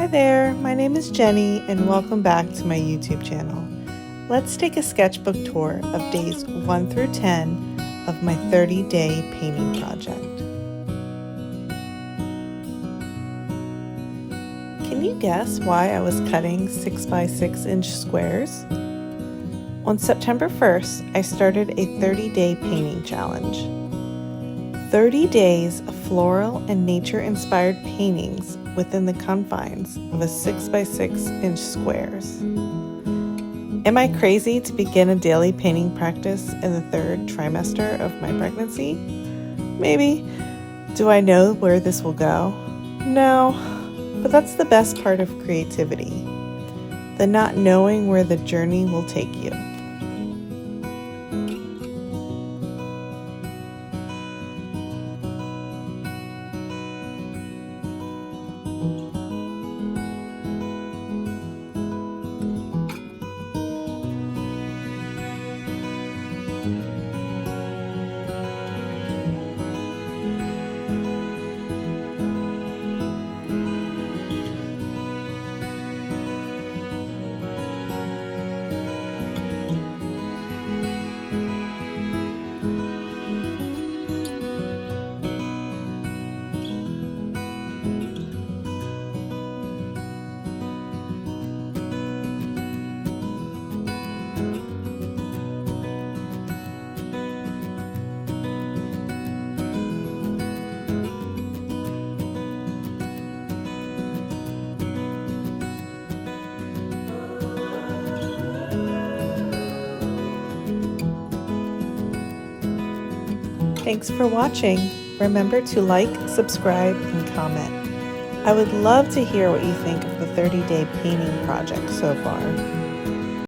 Hi there, my name is Jenny and welcome back to my YouTube channel. Let's take a sketchbook tour of days 1 through 10 of my 30-day painting project. Can you guess why I was cutting 6 by 6 inch squares? On September 1st, I started a 30-day painting challenge. 30 days of floral and nature-inspired paintings within the confines of a 6 by 6 inch squares. Am I crazy to begin a daily painting practice in the 3rd trimester of my pregnancy? Maybe. Do I know where this will go? No, but that's the best part of creativity, the not knowing where the journey will take you. Thanks for watching. Remember to like, subscribe, and comment. I would love to hear what you think of the 30-day painting project so far.